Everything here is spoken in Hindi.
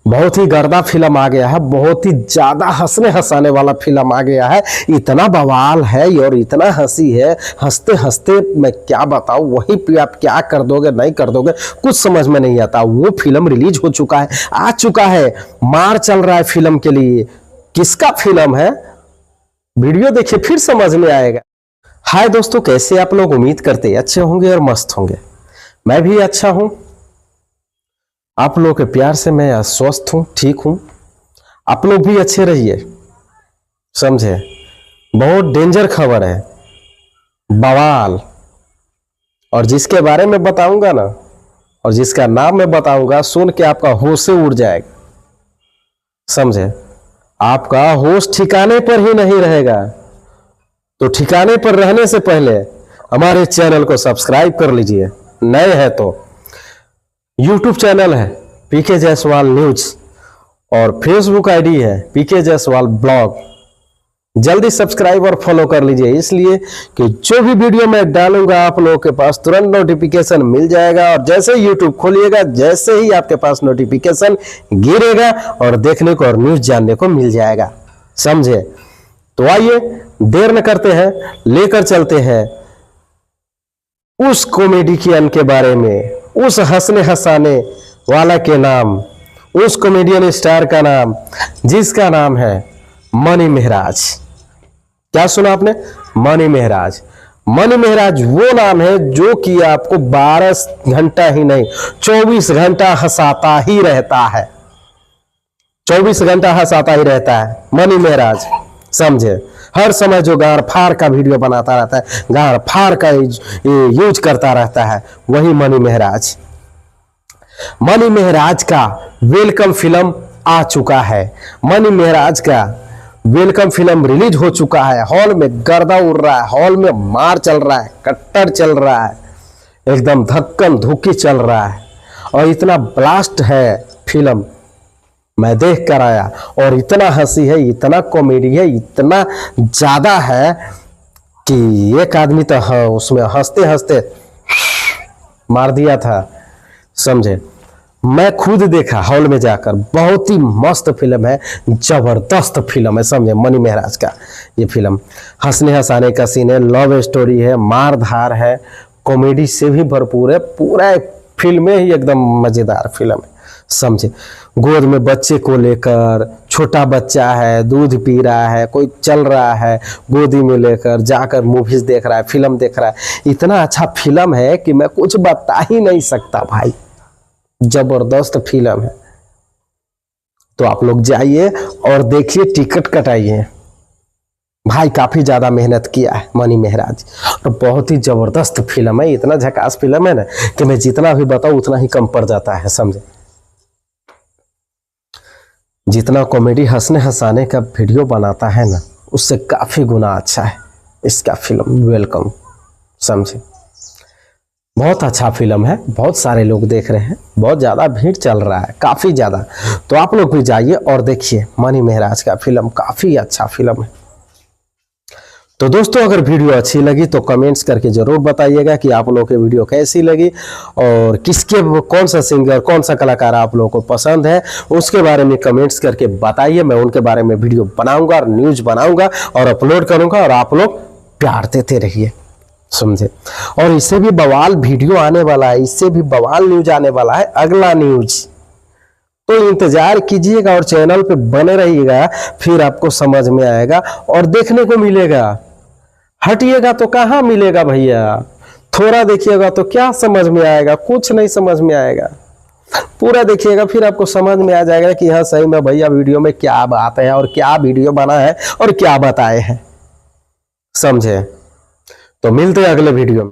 बहुत ही गर्दा फिल्म आ गया है, बहुत ही ज्यादा हंसने हंसाने वाला फिल्म आ गया है। इतना बवाल है और इतना हंसी है, हंसते हंसते मैं क्या बताऊं, वहीं पे आप क्या कर दोगे नहीं कर दोगे कुछ समझ में नहीं आता। वो फिल्म रिलीज हो चुका है, आ चुका है, मार चल रहा है फिल्म के लिए। किसका फिल्म है, वीडियो देखिए फिर समझ में आएगा। हाय दोस्तों, कैसे आप लोग? उम्मीद करते अच्छे होंगे और मस्त होंगे। मैं भी अच्छा हूं, आप लोगों के प्यार से मैं स्वस्थ हूं, ठीक हूं। आप लोग भी अच्छे रहिए, समझे। बहुत डेंजर खबर है, बवाल, और जिसके बारे में बताऊंगा ना, और जिसका नाम मैं बताऊंगा, सुन के आपका होश उड़ जाएगा, समझे। आपका होश ठिकाने पर ही नहीं रहेगा। तो ठिकाने पर रहने से पहले हमारे चैनल को सब्सक्राइब कर लीजिए, नए हैं तो। यूट्यूब चैनल है पीके जायसवाल न्यूज और फेसबुक आईडी है पीके जायसवाल ब्लॉग। जल्दी सब्सक्राइब और फॉलो कर लीजिए, इसलिए कि जो भी वीडियो मैं डालूंगा आप लोगों के पास तुरंत नोटिफिकेशन मिल जाएगा। और जैसे ही यूट्यूब खोलिएगा, जैसे ही आपके पास नोटिफिकेशन गिरेगा और देखने को और न्यूज जानने को मिल जाएगा, समझे। तो आइए देर न करते हैं, लेकर चलते हैं उस कॉमेडियन के बारे में, उस हंसने हंसाने वाला के नाम, उस कॉमेडियन स्टार का नाम, जिसका नाम है मनी महाराज। क्या सुना आपने? मनी महाराज। मनी महाराज वो नाम है जो कि आपको 12 घंटा ही नहीं 24 घंटा हंसाता ही रहता है। 24 घंटा हंसाता ही रहता है मनी महाराज, समझे। हर समय जो गाड़ फाड़ का वीडियो बनाता रहता है, गाड़ फाड़ का यूज करता रहता है, वही मनी महाराज। मनी महाराज का वेलकम फिल्म आ चुका है। मनी महाराज का वेलकम फिल्म रिलीज हो चुका है। हॉल में गर्दा उड़ रहा है, हॉल में मार चल रहा है, कट्टर चल रहा है, एकदम धक्कम धुक्की चल रहा है। और इतना ब्लास्ट है फिल्म, मैं देख कर आया। और इतना हंसी है, इतना कॉमेडी है, इतना ज्यादा है कि एक आदमी तो उसमें हंसते हंसते मार दिया था, समझे। मैं खुद देखा हॉल में जाकर, बहुत ही मस्त फिल्म है, जबरदस्त फिल्म है, समझे। मनी महाराज का ये फिल्म हंसने हंसाने का सीन है, लव स्टोरी है, मार धार है, कॉमेडी से भी भरपूर है। पूरा फिल्म ही एकदम मजेदार फिल्म है, समझे। गोद में बच्चे को लेकर, छोटा बच्चा है, दूध पी रहा है, कोई चल रहा है, गोदी में लेकर जाकर मूवीज देख रहा है, फिल्म देख रहा है। इतना अच्छा फिल्म है कि मैं कुछ बता ही नहीं सकता भाई, जबरदस्त फिल्म है। तो आप लोग जाइए और देखिए, टिकट कटाइए भाई। काफी ज्यादा मेहनत किया है मनी महाराज, और बहुत ही जबरदस्त फिल्म है। इतना झकास फिल्म है ना कि मैं जितना भी बताऊं उतना ही कम पड़ जाता है, समझे। जितना कॉमेडी हंसने हंसाने का वीडियो बनाता है ना, उससे काफी गुना अच्छा है इसका फिल्म वेलकम, समझे। बहुत अच्छा फिल्म है, बहुत सारे लोग देख रहे हैं, बहुत ज्यादा भीड़ चल रहा है, काफी ज्यादा। तो आप लोग भी जाइए और देखिए मनी महाराज का फिल्म, काफी अच्छा फिल्म है। तो दोस्तों, अगर वीडियो अच्छी लगी तो कमेंट्स करके जरूर बताइएगा कि आप लोगों की वीडियो कैसी लगी, और किसके कौन सा सिंगर, कौन सा कलाकार आप लोगों को पसंद है, उसके बारे में कमेंट्स करके बताइए। मैं उनके बारे में वीडियो बनाऊंगा और न्यूज बनाऊंगा और अपलोड करूंगा, और आप लोग प्यार देते रहिए, समझे। और इससे भी बवाल वीडियो आने वाला है, इससे भी बवाल न्यूज आने वाला है, अगला न्यूज। तो इंतजार कीजिएगा और चैनल पे बने रहिएगा, फिर आपको समझ में आएगा और देखने को मिलेगा। हटिएगा तो कहाँ मिलेगा भैया, थोड़ा देखिएगा तो क्या समझ में आएगा, कुछ नहीं समझ में आएगा। पूरा देखिएगा फिर आपको समझ में आ जाएगा कि हाँ सही में भैया वीडियो में क्या बात है और क्या वीडियो बना है और क्या बताए हैं, समझे। तो मिलते हैं अगले वीडियो में।